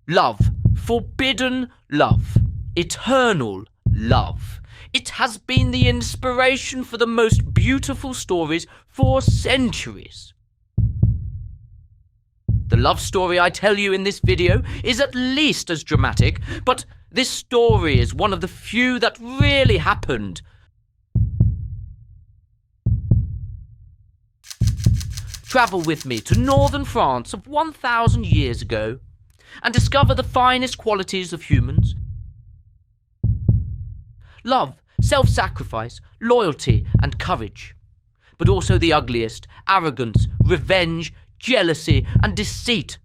Love, forbidden love, eternal love. It has been the inspiration for the most beautiful stories for centuries. The love story I tell you in this video is at least as dramatic, but this story is one of the few that really happened. Travel with me to northern France of 1,000 years ago and discover the finest qualities of humans. Love, self-sacrifice, loyalty and courage. But also the ugliest, arrogance, revenge, jealousy and deceit.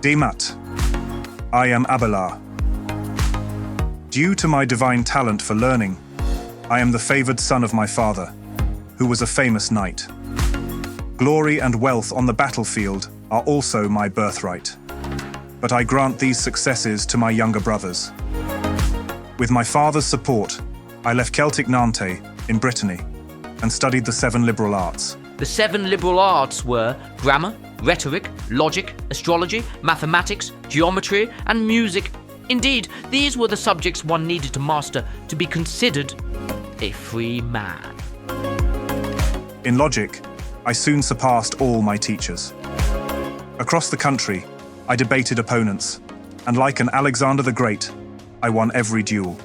Demat, I am Abelard. Due to my divine talent for learning, I am the favored son of my father, who was a famous knight. Glory and wealth on the battlefield are also my birthright, but I grant these successes to my younger brothers. With my father's support, I left Celtic Nantes in Brittany and studied the 7 liberal arts. The 7 liberal arts were grammar, rhetoric, logic, astrology, mathematics, geometry, and music. Indeed, these were the subjects one needed to master to be considered a free man. In logic, I soon surpassed all my teachers. Across the country, I debated opponents, and like an Alexander the Great, I won every duel.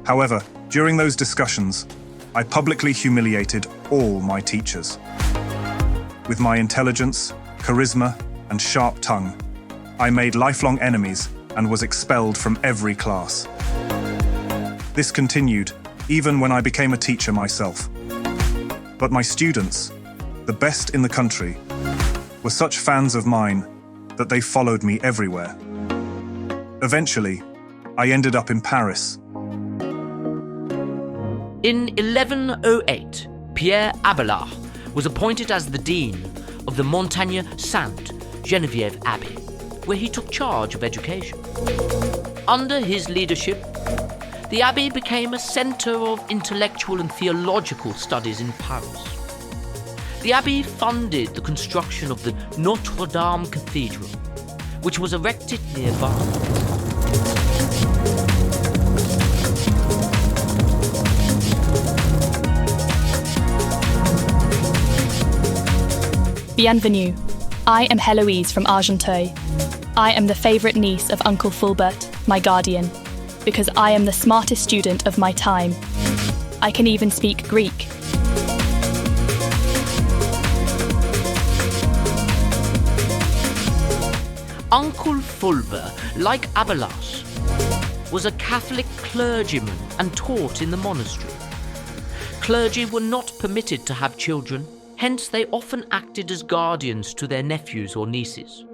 However, during those discussions, I publicly humiliated all my teachers. With my intelligence, charisma, and sharp tongue, I made lifelong enemies and was expelled from every class. This continued even when I became a teacher myself. But my students, the best in the country, were such fans of mine that they followed me everywhere. Eventually, I ended up in Paris. In 1108, Pierre Abelard was appointed as the dean of the Montagne Sainte Geneviève Abbey, where he took charge of education. Under his leadership, the abbey became a centre of intellectual and theological studies in Paris. The abbey funded the construction of the Notre Dame Cathedral, which was erected nearby. Bienvenue. I am Heloise from Argenteuil. I am the favourite niece of Uncle Fulbert, my guardian, because I am the smartest student of my time. I can even speak Greek. Uncle Fulbert, like Abelard, was a Catholic clergyman and taught in the monastery. Clergy were not permitted to have children, hence they often acted as guardians to their nephews or nieces.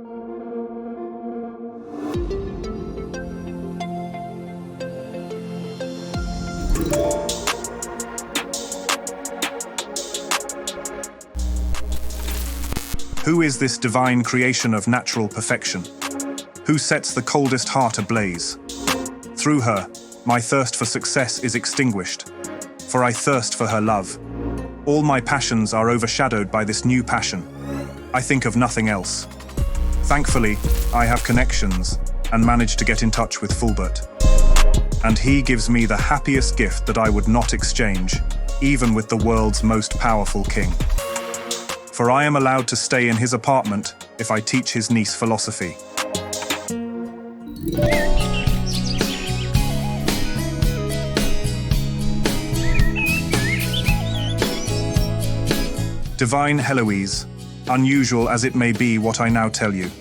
Who is this divine creation of natural perfection? Who sets the coldest heart ablaze? Through her, my thirst for success is extinguished, for I thirst for her love. All my passions are overshadowed by this new passion. I think of nothing else. Thankfully, I have connections and managed to get in touch with Fulbert. And he gives me the happiest gift that I would not exchange, even with the world's most powerful king. For I am allowed to stay in his apartment if I teach his niece philosophy. Divine Heloise, unusual as it may be what I now tell you,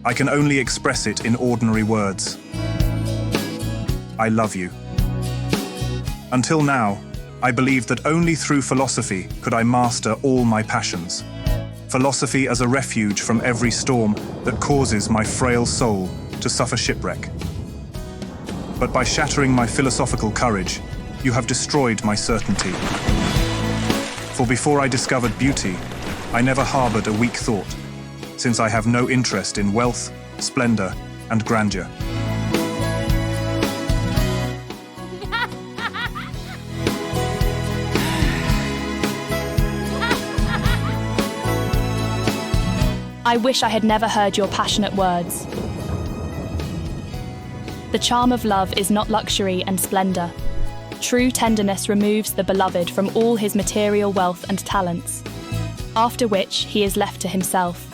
I can only express it in ordinary words. I love you. Until now, I believed that only through philosophy could I master all my passions. Philosophy as a refuge from every storm that causes my frail soul to suffer shipwreck. But by shattering my philosophical courage, you have destroyed my certainty. For before I discovered beauty, I never harbored a weak thought. since I have no interest in wealth, splendor, and grandeur. I wish I had never heard your passionate words. The charm of love is not luxury and splendor. True tenderness removes the beloved from all his material wealth and talents, after which he is left to himself.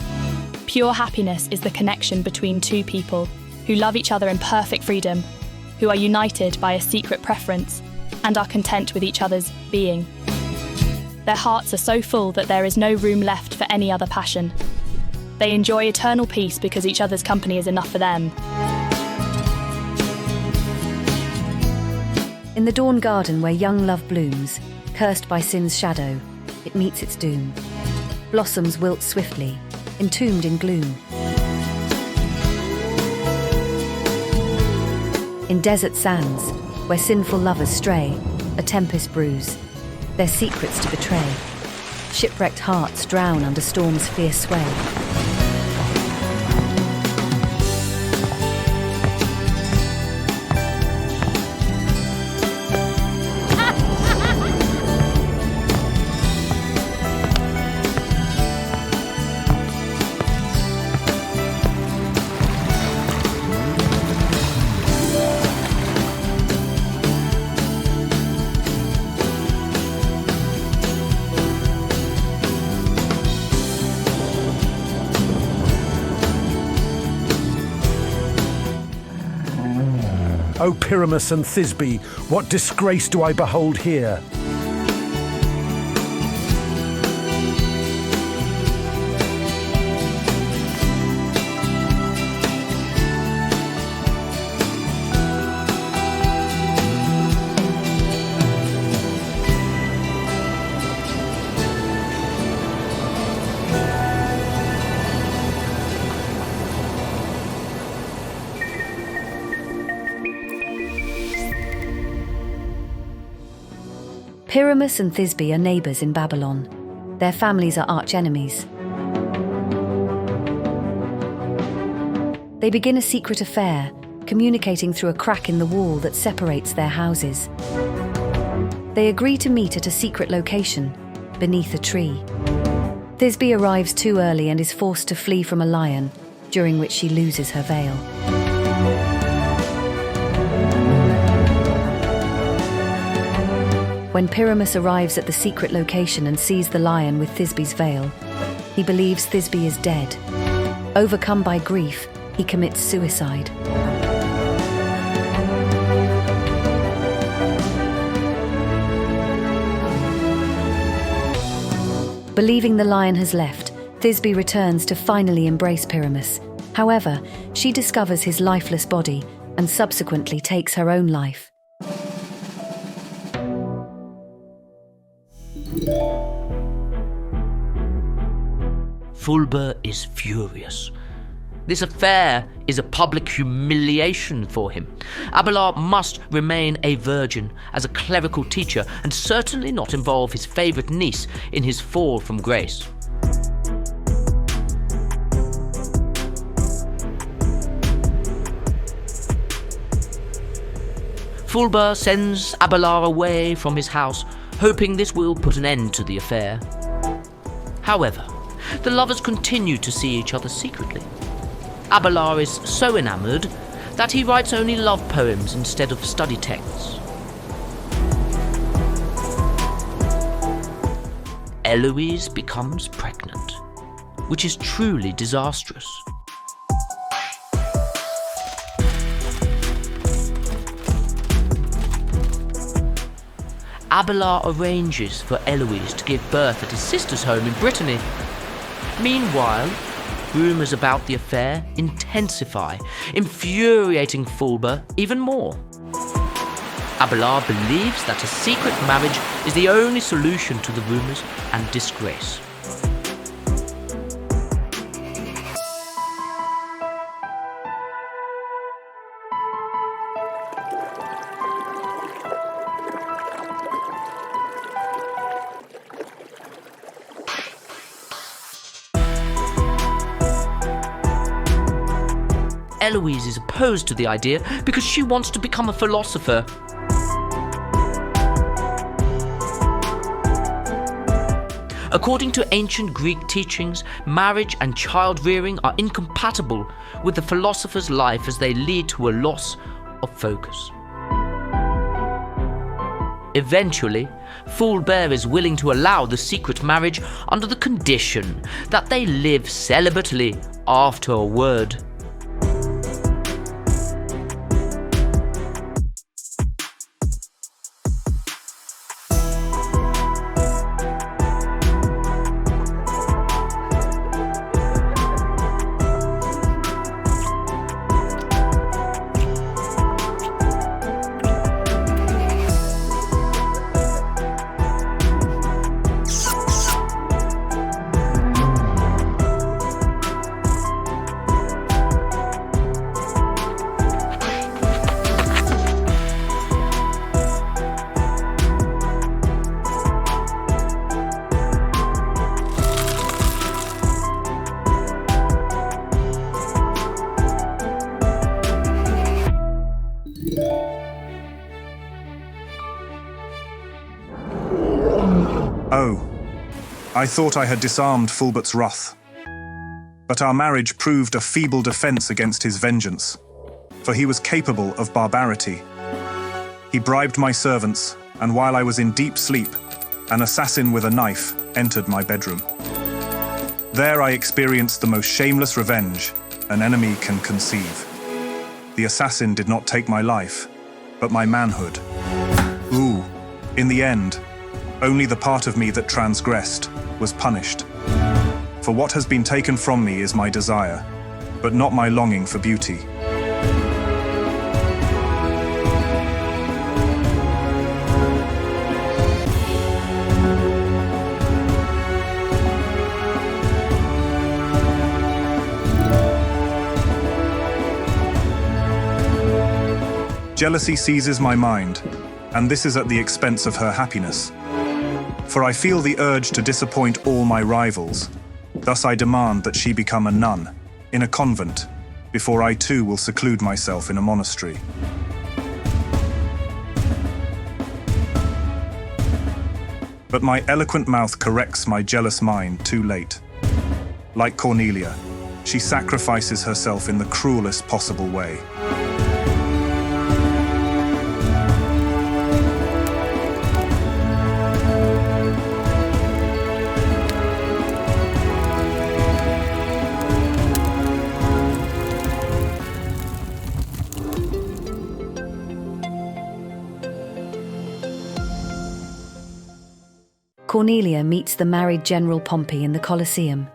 Pure happiness is the connection between two people who love each other in perfect freedom, who are united by a secret preference and are content with each other's being. Their hearts are so full that there is no room left for any other passion. They enjoy eternal peace because each other's company is enough for them. In the dawn garden where young love blooms, cursed by sin's shadow, it meets its doom. Blossoms wilt swiftly, entombed in gloom. In desert sands, where sinful lovers stray, a tempest brews, their secrets to betray. Shipwrecked hearts drown under storm's fierce sway. O Pyramus and Thisbe, what disgrace do I behold here? Pyramus and Thisbe are neighbours in Babylon. Their families are arch-enemies. They begin a secret affair, communicating through a crack in the wall that separates their houses. They agree to meet at a secret location, beneath a tree. Thisbe arrives too early and is forced to flee from a lion, during which she loses her veil. When Pyramus arrives at the secret location and sees the lion with Thisbe's veil, he believes Thisbe is dead. Overcome by grief, he commits suicide. Believing the lion has left, Thisbe returns to finally embrace Pyramus. However, she discovers his lifeless body and subsequently takes her own life. Fulber is furious. This affair is a public humiliation for him. Abelard must remain a virgin as a clerical teacher and certainly not involve his favourite niece in his fall from grace. Fulber sends Abelard away from his house, hoping this will put an end to the affair. However, the lovers continue to see each other secretly. Abelard is so enamoured that he writes only love poems instead of study texts. Eloise becomes pregnant, which is truly disastrous. Abelard arranges for Eloise to give birth at his sister's home in Brittany. Meanwhile, rumours about the affair intensify, infuriating Fulber even more. Abelard believes that a secret marriage is the only solution to the rumours and disgrace. Eloise is opposed to the idea because she wants to become a philosopher. According to ancient Greek teachings, marriage and child-rearing are incompatible with the philosopher's life as they lead to a loss of focus. Eventually, Fulbert is willing to allow the secret marriage under the condition that they live celibately afterward. Oh, I thought I had disarmed Fulbert's wrath. But our marriage proved a feeble defense against his vengeance, for he was capable of barbarity. He bribed my servants, and while I was in deep sleep, an assassin with a knife entered my bedroom. There I experienced the most shameless revenge an enemy can conceive. The assassin did not take my life, but my manhood. Ooh, in the end, only the part of me that transgressed was punished. For what has been taken from me is my desire, but not my longing for beauty. Jealousy seizes my mind, and this is at the expense of her happiness. For I feel the urge to disappoint all my rivals. Thus I demand that she become a nun, in a convent, before I too will seclude myself in a monastery. But my eloquent mouth corrects my jealous mind too late. Like Cornelia, she sacrifices herself in the cruelest possible way. Cornelia meets the married General Pompey in the Colosseum.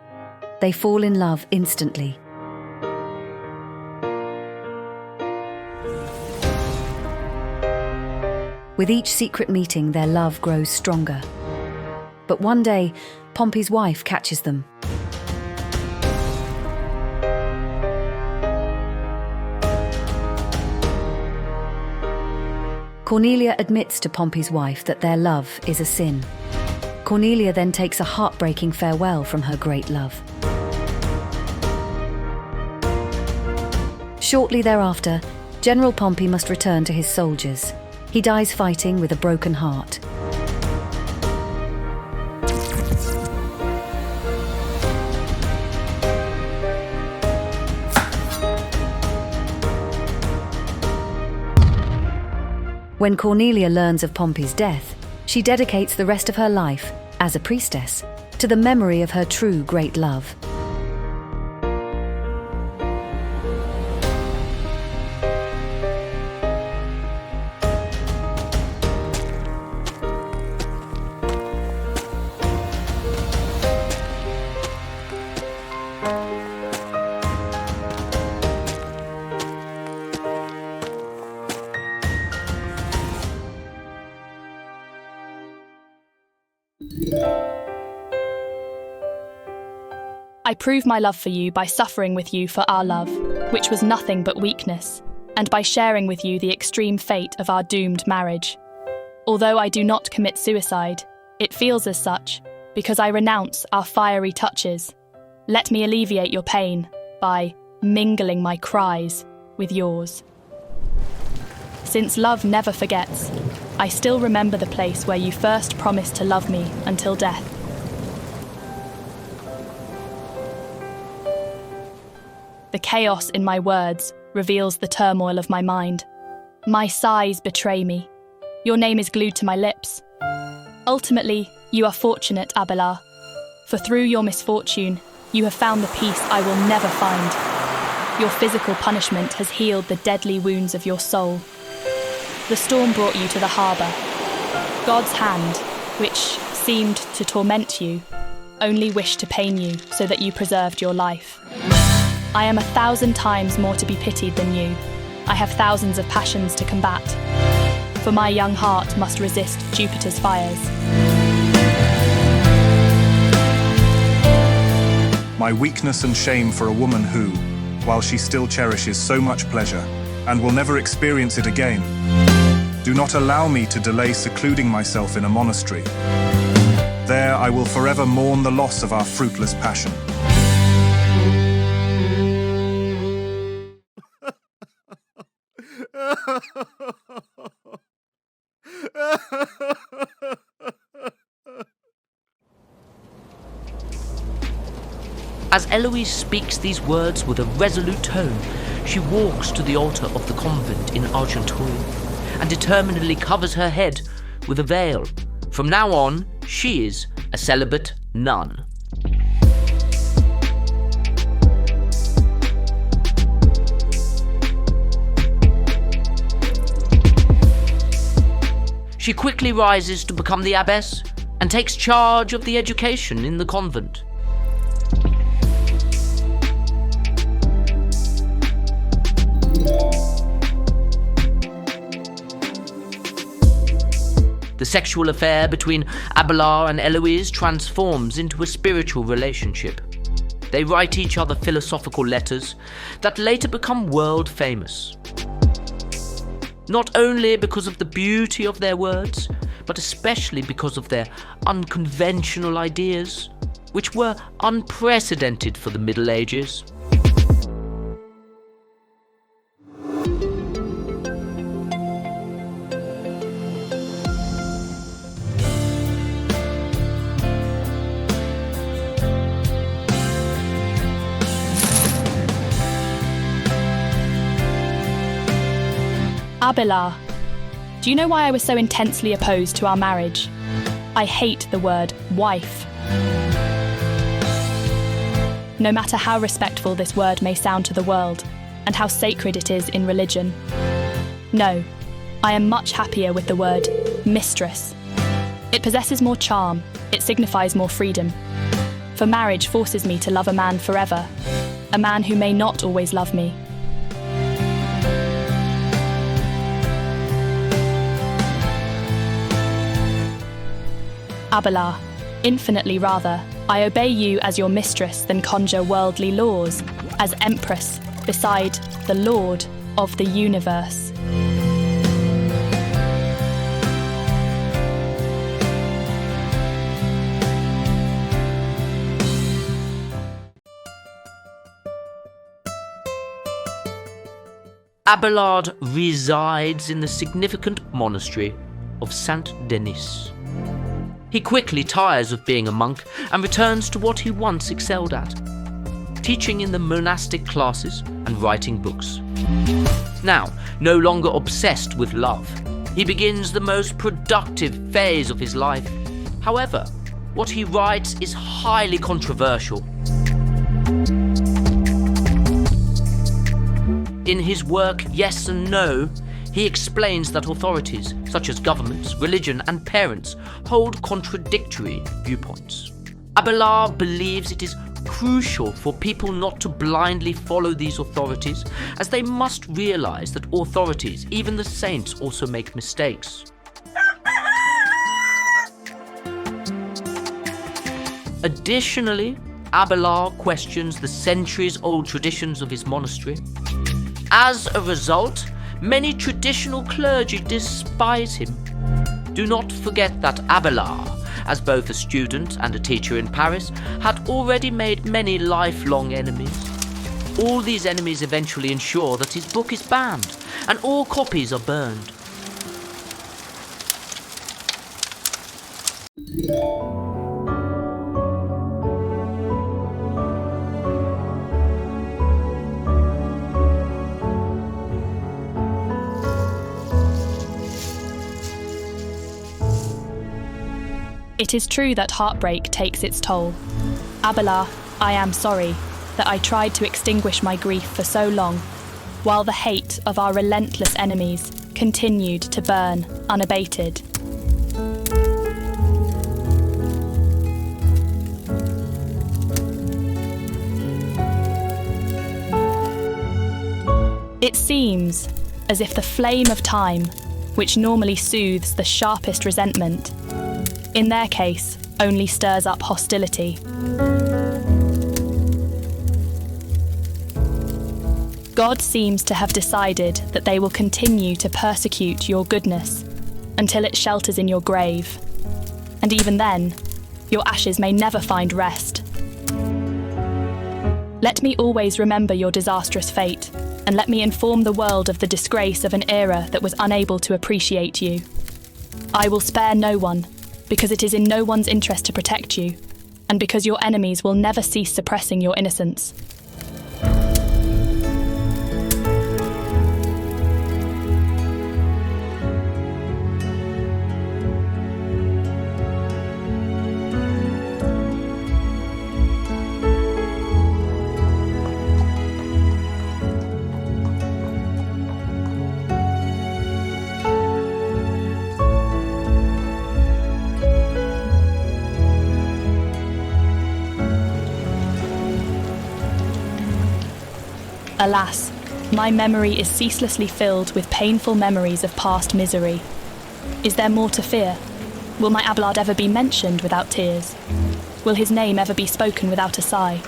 They fall in love instantly. With each secret meeting, their love grows stronger. But one day, Pompey's wife catches them. Cornelia admits to Pompey's wife that their love is a sin. Cornelia then takes a heartbreaking farewell from her great love. Shortly thereafter, General Pompey must return to his soldiers. He dies fighting with a broken heart. When Cornelia learns of Pompey's death, she dedicates the rest of her life, as a priestess, to the memory of her true great love. I prove my love for you by suffering with you for our love, which was nothing but weakness, and by sharing with you the extreme fate of our doomed marriage. Although I do not commit suicide, it feels as such, because I renounce our fiery touches. Let me alleviate your pain by mingling my cries with yours. Since love never forgets, I still remember the place where you first promised to love me until death. The chaos in my words reveals the turmoil of my mind. My sighs betray me. Your name is glued to my lips. Ultimately, you are fortunate, Abelard, for through your misfortune, you have found the peace I will never find. Your physical punishment has healed the deadly wounds of your soul. The storm brought you to the harbour. God's hand, which seemed to torment you, only wished to pain you so that you preserved your life. I am 1,000 times more to be pitied than you. I have thousands of passions to combat, for my young heart must resist Jupiter's fires. My weakness and shame for a woman who, while she still cherishes so much pleasure and will never experience it again, do not allow me to delay secluding myself in a monastery. There I will forever mourn the loss of our fruitless passion. As Eloise speaks these words with a resolute tone, she walks to the altar of the convent in Argenteuil and determinedly covers her head with a veil. From now on, she is a celibate nun. She quickly rises to become the abbess and takes charge of the education in the convent. The sexual affair between Abelard and Eloise transforms into a spiritual relationship. They write each other philosophical letters that later become world famous. Not only because of the beauty of their words, but especially because of their unconventional ideas, which were unprecedented for the Middle Ages. Abelard, do you know why I was so intensely opposed to our marriage? I hate the word wife. No matter how respectful this word may sound to the world, and how sacred it is in religion. No, I am much happier with the word mistress. It possesses more charm, it signifies more freedom. For marriage forces me to love a man forever, a man who may not always love me. Abelard, infinitely rather, I obey you as your mistress than conjure worldly laws, as empress beside the Lord of the universe. Abelard resides in the significant monastery of Saint-Denis. He quickly tires of being a monk and returns to what he once excelled at, teaching in the monastic classes and writing books. Now, no longer obsessed with love, he begins the most productive phase of his life. However, what he writes is highly controversial. In his work, Yes and No, he explains that authorities, such as governments, religion, and parents, hold contradictory viewpoints. Abelard believes it is crucial for people not to blindly follow these authorities, as they must realize that authorities, even the saints, also make mistakes. Additionally, Abelard questions the centuries-old traditions of his monastery. As a result, many traditional clergy despise him. Do not forget that Abelard, as both a student and a teacher in Paris, had already made many lifelong enemies. All these enemies eventually ensure that his book is banned, and all copies are burned. It is true that heartbreak takes its toll. Abelard, I am sorry that I tried to extinguish my grief for so long, while the hate of our relentless enemies continued to burn unabated. It seems as if the flame of time, which normally soothes the sharpest resentment, in their case, only stirs up hostility. God seems to have decided that they will continue to persecute your goodness until it shelters in your grave. And even then, your ashes may never find rest. Let me always remember your disastrous fate, and let me inform the world of the disgrace of an era that was unable to appreciate you. I will spare no one, because it is in no one's interest to protect you, and because your enemies will never cease suppressing your innocence. Alas, my memory is ceaselessly filled with painful memories of past misery. Is there more to fear? Will my Abelard ever be mentioned without tears? Will his name ever be spoken without a sigh?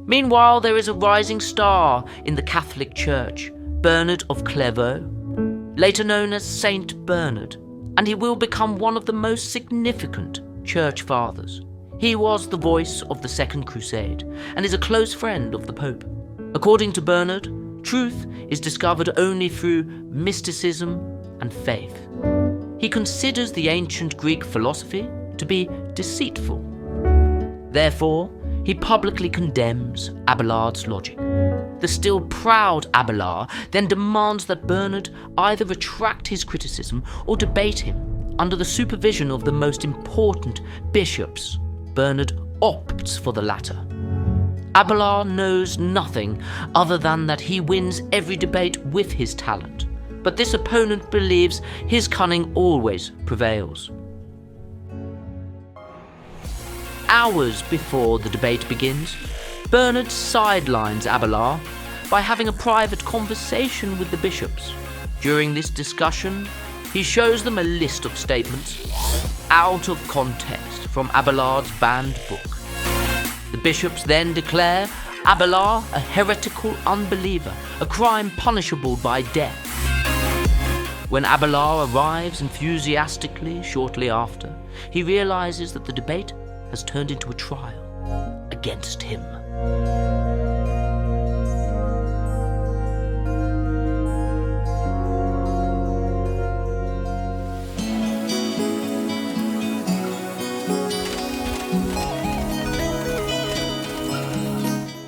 Meanwhile, there is a rising star in the Catholic Church, Bernard of Clairvaux, later known as Saint Bernard, and he will become one of the most significant church fathers. He was the voice of the Second Crusade and is a close friend of the Pope. According to Bernard, truth is discovered only through mysticism and faith. He considers the ancient Greek philosophy to be deceitful. Therefore, he publicly condemns Abelard's logic. The still proud Abelard then demands that Bernard either retract his criticism or debate him under the supervision of the most important bishops. Bernard opts for the latter. Abelard knows nothing other than that he wins every debate with his talent, but this opponent believes his cunning always prevails. Hours before the debate begins, Bernard sidelines Abelard by having a private conversation with the bishops. During this discussion, he shows them a list of statements out of context from Abelard's banned book. The bishops then declare Abelard a heretical unbeliever, a crime punishable by death. When Abelard arrives enthusiastically shortly after, he realizes that the debate has turned into a trial against him.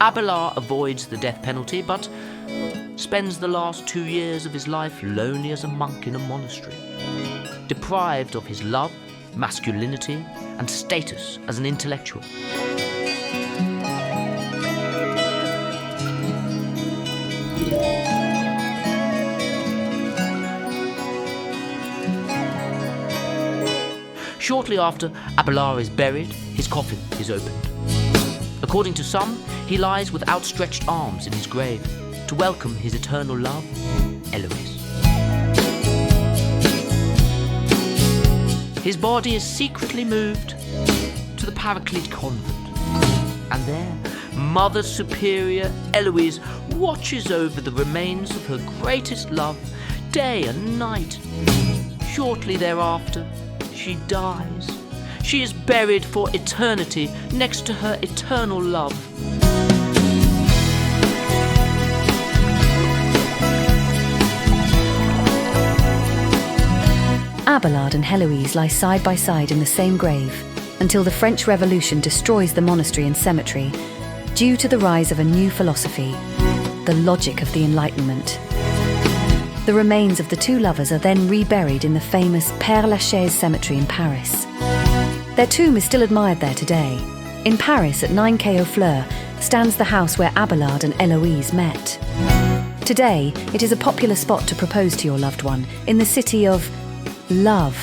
Abelard avoids the death penalty, but spends the last 2 years of his life lonely as a monk in a monastery, deprived of his love, masculinity, and status as an intellectual. Shortly after Abelard is buried, his coffin is opened. According to some, he lies with outstretched arms in his grave to welcome his eternal love, Eloise. His body is secretly moved to the Paraclete convent, and there, Mother Superior Eloise watches over the remains of her greatest love day and night. Shortly thereafter, she dies. She is buried for eternity next to her eternal love. Abelard and Heloise lie side by side in the same grave until the French Revolution destroys the monastery and cemetery due to the rise of a new philosophy, the logic of the Enlightenment. The remains of the two lovers are then reburied in the famous Père Lachaise cemetery in Paris. Their tomb is still admired there today. In Paris, at 9 Quai aux Fleurs, stands the house where Abelard and Héloïse met. Today, it is a popular spot to propose to your loved one in the city of love.